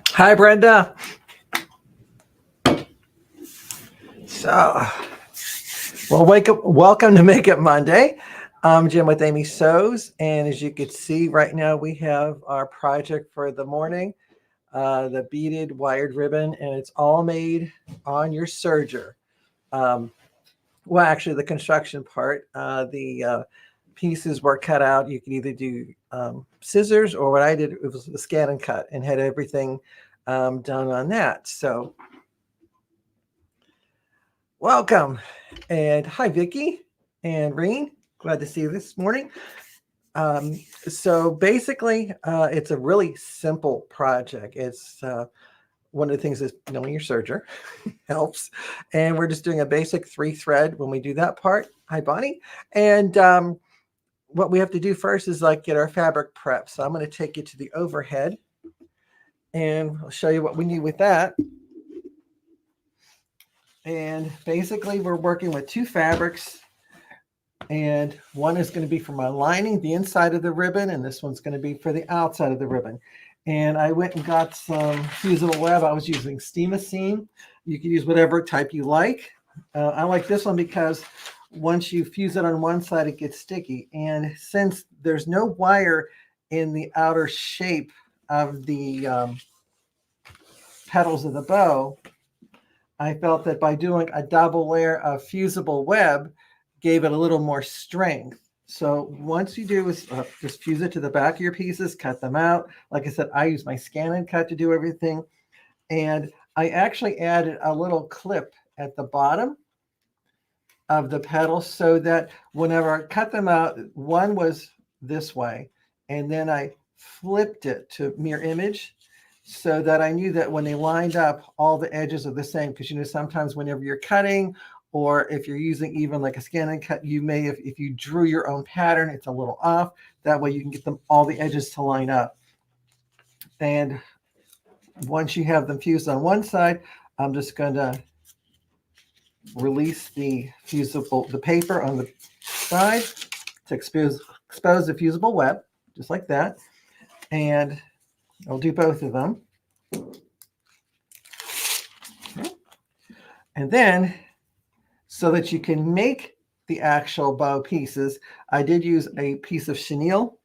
Hi, Brenda. So, well, welcome to Make It Monday. I'm Jim with Amy Sews, and as you can see right now, we have our project for the morning, the beaded wired ribbon, and it's all made on your serger. Well, actually, the construction part, the pieces were cut out. You can either do scissors, or what I did, it was a scan and cut, and had everything done on that. So welcome. And hi, Vicki and Reen. Glad to see you this morning. So basically, it's a really simple project. It's one of the things is knowing your serger helps. And we're just doing a basic 3-thread when we do that part. Hi, Bonnie. And what we have to do first is like get our fabric prep. So I'm going to take you to the overhead and I'll show you what we need with that. And basically we're working with 2 fabrics, and one is going to be for my lining, the inside of the ribbon, and this one's going to be for the outside of the ribbon. And I went and got some fusible web. I was using Steam Seam. You can use whatever type you like. I like this one because once you fuse it on one side, it gets sticky. And since there's no wire in the outer shape of the petals of the bow, I felt that by doing a double layer of fusible web gave it a little more strength. So once you do is just fuse it to the back of your pieces, cut them out. Like I said, I use my scan and cut to do everything. And I actually added a little clip at the bottom of the petals so that whenever I cut them out, one was this way, and then I flipped it to mirror image, so that I knew that when they lined up, all the edges are the same. Because you know, sometimes whenever you're cutting, or if you're using even like a scan and cut, you may, if you drew your own pattern, it's a little off. That way you can get them all the edges to line up. And once you have them fused on one side, I'm just going to release the paper on the side to expose the fusible web, just like that. And I'll do both of them. Okay. And then, so that you can make the actual bow pieces, I did use a piece of chenille,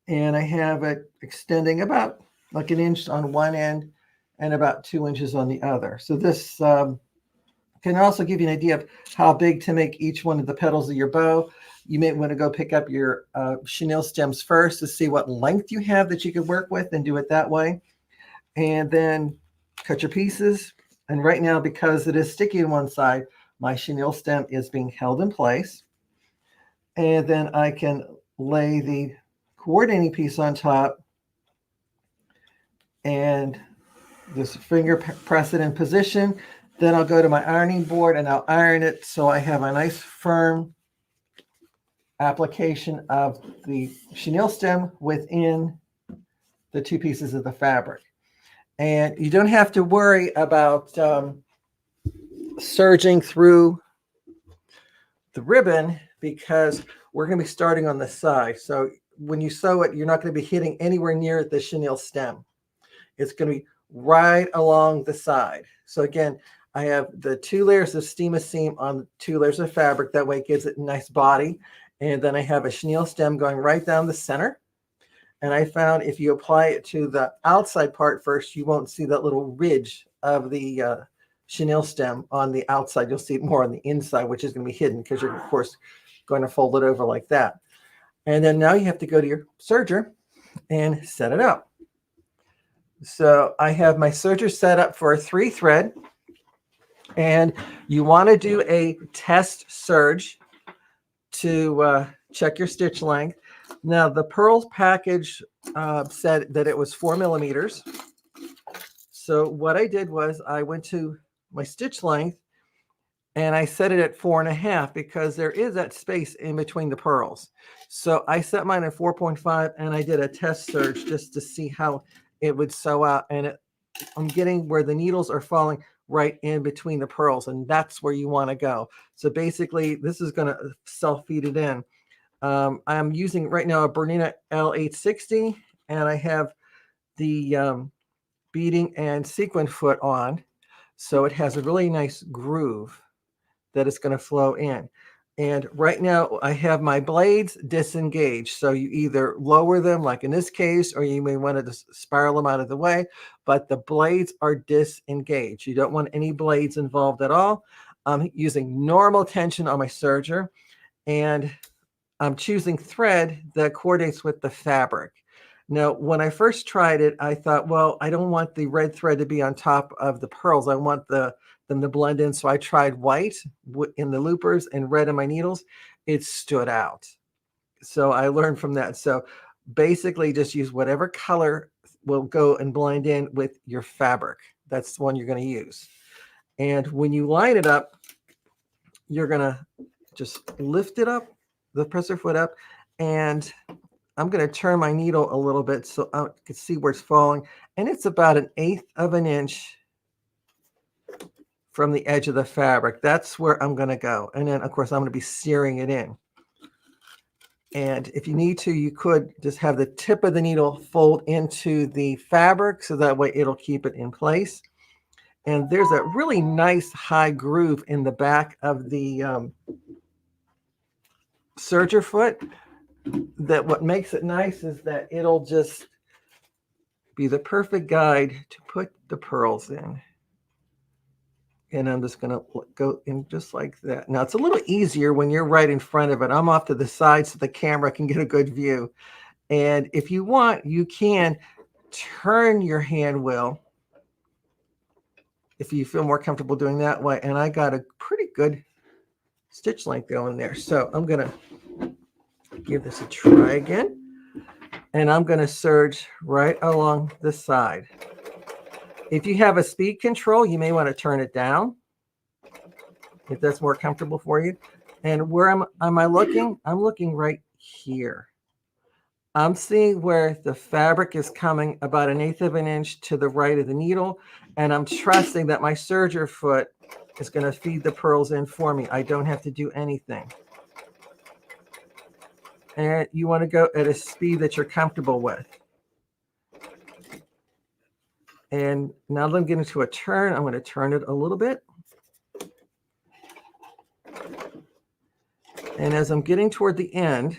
and I have it extending about like 1 inch on one end and about 2 inches on the other. So this can also give you an idea of how big to make each one of the petals of your bow. You may want to go pick up your chenille stems first to see what length you have that you can work with and do it that way. And then cut your pieces. And right now, because it is sticky on one side, my chenille stem is being held in place. And then I can lay the coordinating piece on top and just finger press it in position. Then I'll go to my ironing board and I'll iron it so I have a nice firm application of the chenille stem within the 2 pieces of the fabric. And you don't have to worry about serging through the ribbon because we're going to be starting on the side. So when you sew it, you're not going to be hitting anywhere near the chenille stem. It's going to be right along the side. So again, I have the 2 layers of Steam Seam on 2 layers of fabric. That way it gives it a nice body. And then I have a chenille stem going right down the center. And I found if you apply it to the outside part first, you won't see that little ridge of the chenille stem on the outside. You'll see it more on the inside, which is going to be hidden because you're, of course, going to fold it over like that. And then now you have to go to your serger and set it up. So I have my serger set up for a 3-thread. And you want to do a test serge to check your stitch length. Now the Pearls package said that it was 4 millimeters. So what I did was I went to my stitch length and I set it at 4.5 because there is that space in between the pearls. So I set mine at 4.5 and I did a test serge just to see how it would sew out. And I'm getting where the needles are falling right in between the pearls, and that's where you want to go. So basically this is going to self-feed it in. I'm using right now a Bernina L860, and I have the beading and sequin foot on. So it has a really nice groove that is going to flow in. And right now I have my blades disengaged. So you either lower them, like in this case, or you may want to just spiral them out of the way, but the blades are disengaged. You don't want any blades involved at all. I'm using normal tension on my serger, and I'm choosing thread that coordinates with the fabric. Now, when I first tried it, I thought, well, I don't want the red thread to be on top of the pearls. I want them to blend in. So I tried white in the loopers and red in my needles. It stood out. So I learned from that. So basically just use whatever color will go and blend in with your fabric. That's the one you're going to use. And when you line it up, you're going to just lift it up, the presser foot up, and I'm going to turn my needle a little bit so I can see where it's falling. And it's about 1/8 of an inch from the edge of the fabric. That's where I'm going to go. And then, of course, I'm going to be searing it in. And if you need to, you could just have the tip of the needle fold into the fabric so that way it'll keep it in place. And there's a really nice high groove in the back of the serger foot. That what makes it nice is that it'll just be the perfect guide to put the pearls in. And I'm just going to go in just like that. Now, it's a little easier when you're right in front of it. I'm off to the side so the camera can get a good view. And if you want, you can turn your hand wheel if you feel more comfortable doing that way. And I got a pretty good stitch length going there. So I'm going to give this a try again. And I'm going to serge right along the side. If you have a speed control, you may want to turn it down if that's more comfortable for you. And where am I looking? I'm looking right here. I'm seeing where the fabric is coming about 1/8 of an inch to the right of the needle. And I'm trusting that my serger foot is going to feed the pearls in for me. I don't have to do anything. And you want to go at a speed that you're comfortable with. And now that I'm getting to a turn, I'm going to turn it a little bit. And as I'm getting toward the end,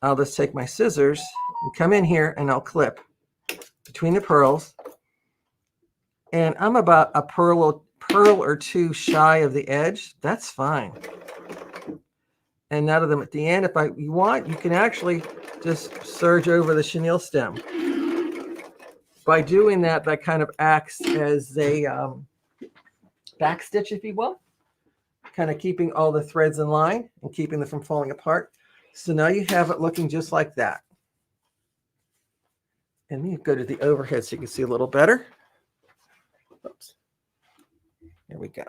I'll just take my scissors and come in here and I'll clip between the pearls. And I'm about a pearl or two shy of the edge. That's fine. And now to them at the end, if you want, you can actually just serge over the chenille stem. By doing that, that kind of acts as a back stitch, if you will, kind of keeping all the threads in line and keeping them from falling apart. So now you have it looking just like that. And then you go to the overhead so you can see a little better. Oops. There we go.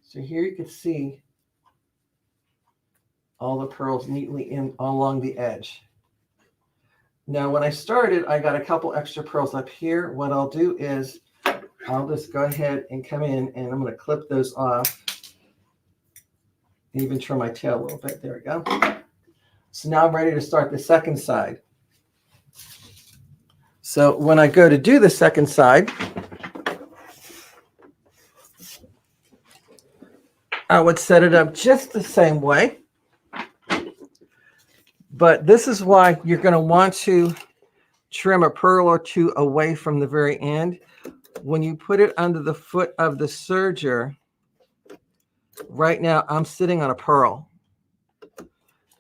So here you can see all the pearls neatly in along the edge. Now, when I started, I got a couple extra pearls up here. What I'll do is I'll just go ahead and come in and I'm going to clip those off. Even trim my tail a little bit. There we go. So now I'm ready to start the second side. So when I go to do the second side, I would set it up just the same way. But this is why you're going to want to trim a pearl or two away from the very end. When you put it under the foot of the serger, right now I'm sitting on a pearl.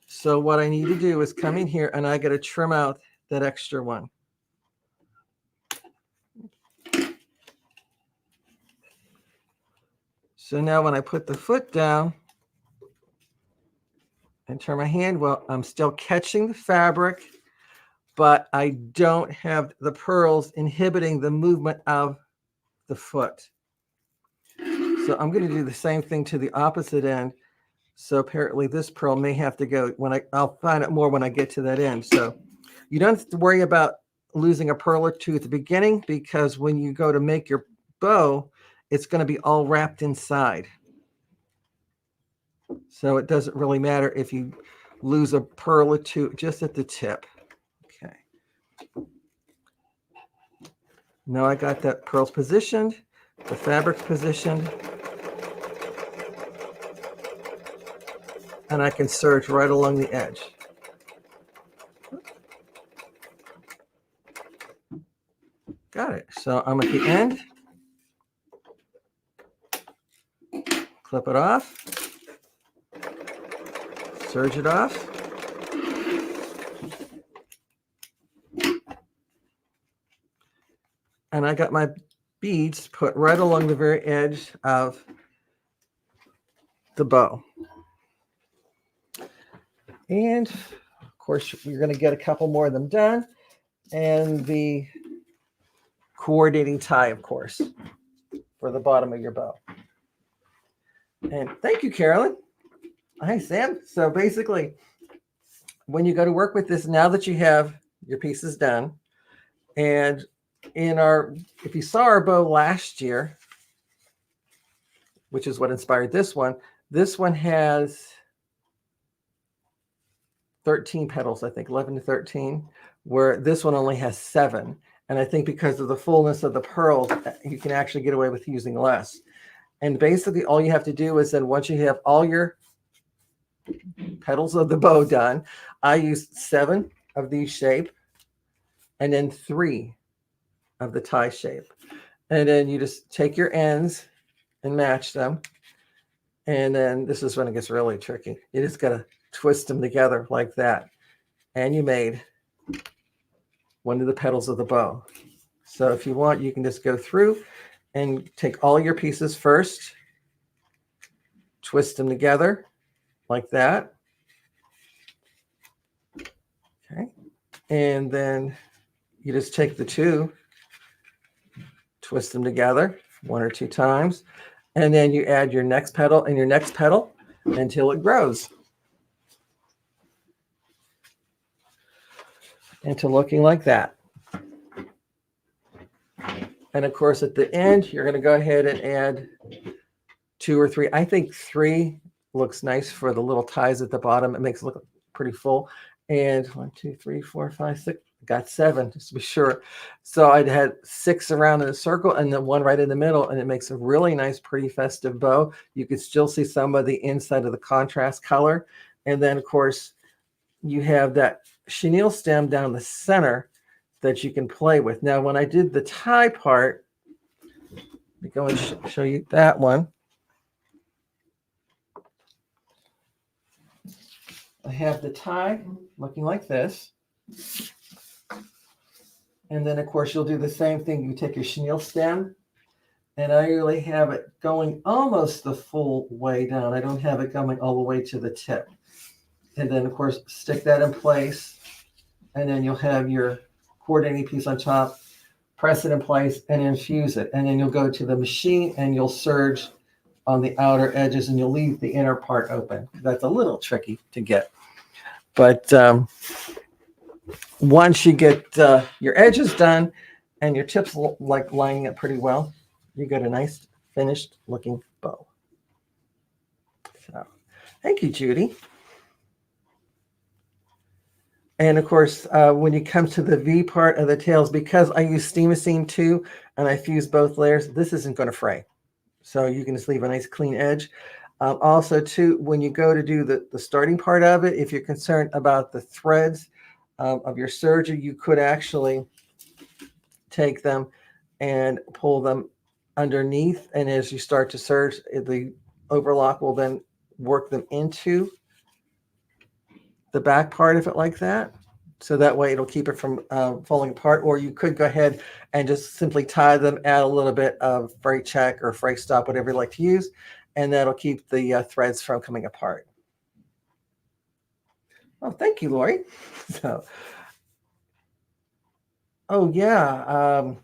So what I need to do is come in here and I got to trim out that extra one. So now when I put the foot down and turn my hand, well, I'm still catching the fabric, but I don't have the pearls inhibiting the movement of the foot. So I'm going to do the same thing to the opposite end. So apparently this pearl may have to go when I'll find out more when I get to that end. So you don't have to worry about losing a pearl or two at the beginning, because when you go to make your bow, it's going to be all wrapped inside. So it doesn't really matter if you lose a pearl or two just at the tip. Okay. Now I got that pearls positioned, the fabric's positioned, and I can serge right along the edge. Got it. So I'm at the end. Clip it off. Serge it off. And I got my beads put right along the very edge of the bow. And of course, you're going to get a couple more of them done. And the coordinating tie, of course, for the bottom of your bow. And thank you, Carolyn. Hi, Sam. So basically, when you go to work with this, now that you have your pieces done, and if you saw our bow last year, which is what inspired this one has 13 petals, I think, 11 to 13, where this one only has 7. And I think because of the fullness of the pearls, you can actually get away with using less. And basically all you have to do is then once you have all your petals of the bow done, I used 7 of these shape and then 3 of the tie shape. And then you just take your ends and match them. And then this is when it gets really tricky. You just got to twist them together like that. And you made one of the petals of the bow. So if you want, you can just go through and take all your pieces first, twist them together like that. Okay. And then you just take the 2, twist them together 1 or 2 times, and then you add your next petal and your next petal until it grows into looking like that. And of course, at the end, you're going to go ahead and add 2 or 3. I think 3 looks nice for the little ties at the bottom. It makes it look pretty full. And 1, 2, 3, 4, 5, 6. Got 7 just to be sure. So I had 6 around in a circle and then 1 right in the middle, and it makes a really nice, pretty festive bow. You can still see some of the inside of the contrast color. And then, of course, you have that chenille stem down the center that you can play with. Now, when I did the tie part, let me go and show you that one. I have the tie looking like this. And then, of course, you'll do the same thing. You take your chenille stem, and I really have it going almost the full way down. I don't have it going all the way to the tip. And then, of course, stick that in place. And then you'll have your coordinating piece on top, press it in place, and infuse it. And then you'll go to the machine, and you'll serge on the outer edges, and you'll leave the inner part open. That's a little tricky to get. But once you get your edges done and your tips like lining up pretty well, you get a nice finished looking bow. So thank you, Judy. And of course, when you come to the V part of the tails, because I use Steam-A-Seam too, and I fuse both layers, this isn't going to fray. So you can just leave a nice clean edge. Also too, when you go to do the starting part of it, if you're concerned about the threads of your serger, you could actually take them and pull them underneath. And as you start to serge, the overlock will then work them into the back part of it like that. So that way it'll keep it from falling apart. Or you could go ahead and just simply tie them, add a little bit of fray check or fray stop, whatever you like to use, and that'll keep the threads from coming apart. Oh, thank you, Lori. So, oh yeah.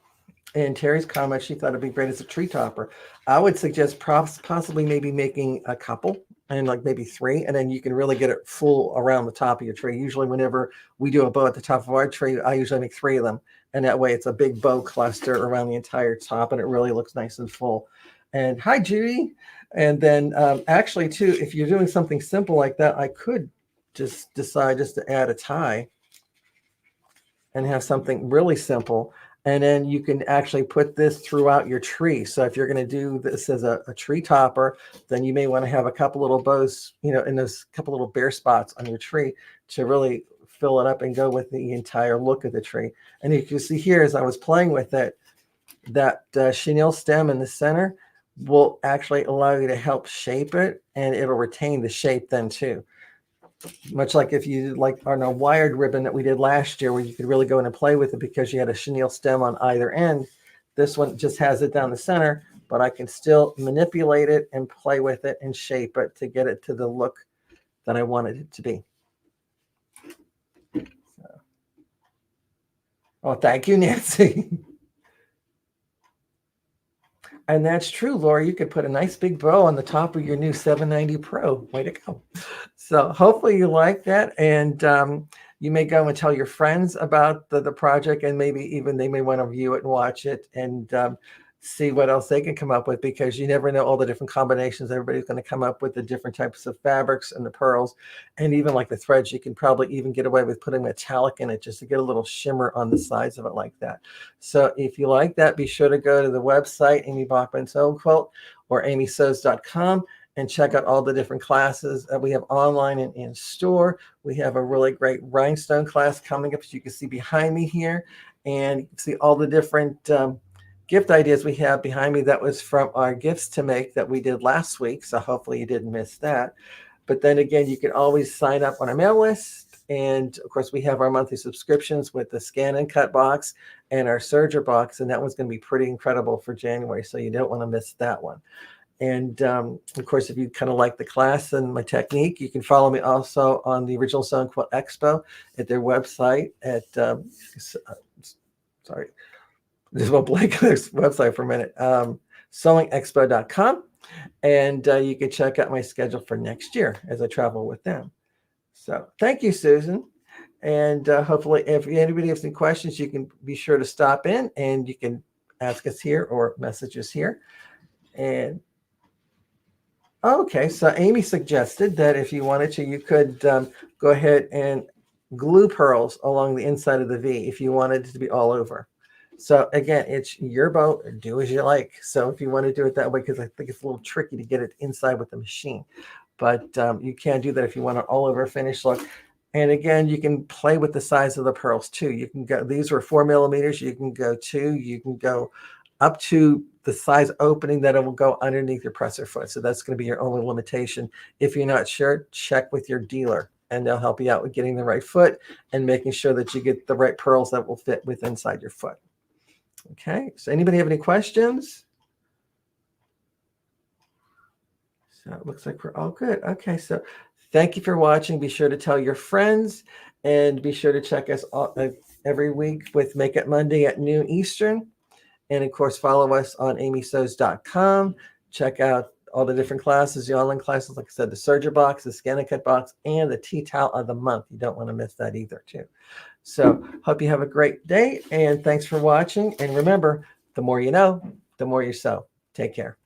And Terry's comment, she thought it'd be great as a tree topper. I would suggest possibly maybe making a couple, and like maybe 3, and then you can really get it full around the top of your tree. Usually whenever we do a bow at the top of our tree, I usually make 3 of them. And that way it's a big bow cluster around the entire top, and it really looks nice and full. And hi, Judy. And then actually too, if you're doing something simple like that, I could just decide just to add a tie and have something really simple. And then you can actually put this throughout your tree. So if you're going to do this as a tree topper, then you may want to have a couple little bows, in those couple little bare spots on your tree to really fill it up and go with the entire look of the tree. And you can see here, as I was playing with it, that chenille stem in the center will actually allow you to help shape it, and it'll retain the shape then too. Much like if you did like on a wired ribbon that we did last year, where you could really go in and play with it because you had a chenille stem on either end. This one just has it down the center, but I can still manipulate it and play with it and shape it to get it to the look that I wanted it to be. So. Oh, thank you, Nancy. And that's true, Laura. You could put a nice big bow on the top of your new 790 Pro. Way to go. So hopefully you like that. And you may go and tell your friends about the project, and maybe even they may want to view it and watch it and see what else they can come up with, because you never know all the different combinations everybody's going to come up with, the different types of fabrics and the pearls, and even like the threads. You can probably even get away with putting metallic in it just to get a little shimmer on the sides of it like that. So if you like that, be sure to go to the website, Amy Bachman Sew Quilt or amysews.com, and check out all the different classes that we have online and in store. We have a really great rhinestone class coming up, as you can see behind me here, and you can see all the different gift ideas we have behind me. That was from our gifts to make that we did last week, so hopefully you didn't miss that. But then again, you can always sign up on our mail list, and of course we have our monthly subscriptions with the scan and cut box and our serger box, and that one's going to be pretty incredible for January, so you don't want to miss that one. And of course, if you kind of like the class and my technique, you can follow me also on the Original Sewing Quilt Expo at their website at sorry, just won't blank this website for a minute, sewingexpo.com. And you can check out my schedule for next year as I travel with them. So thank you, Susan. And hopefully, if anybody has any questions, you can be sure to stop in and you can ask us here or message us here. And okay, so Amy suggested that if you wanted to, you could go ahead and glue pearls along the inside of the V if you wanted it to be all over. So again, it's your bow, do as you like. So if you want to do it that way, because I think it's a little tricky to get it inside with the machine, but you can do that if you want an all over finish look. And again, you can play with the size of the pearls too. You can go, these were 4 millimeters. You can go 2, you can go up to the size opening that it will go underneath your presser foot. So that's going to be your only limitation. If you're not sure, check with your dealer and they'll help you out with getting the right foot and making sure that you get the right pearls that will fit with inside your foot. Okay, so anybody have any questions? So it looks like we're all good. Okay, so thank you for watching. Be sure to tell your friends and be sure to check us all, every week with Make It Monday at noon Eastern. And of course, follow us on amysews.com. Check out all the different classes, the online classes, like I said, the serger box, the scan and cut box, and the tea towel of the month. You don't want to miss that either, too. So hope you have a great day, and thanks for watching. And remember, the more you know, the more you sew. Take care.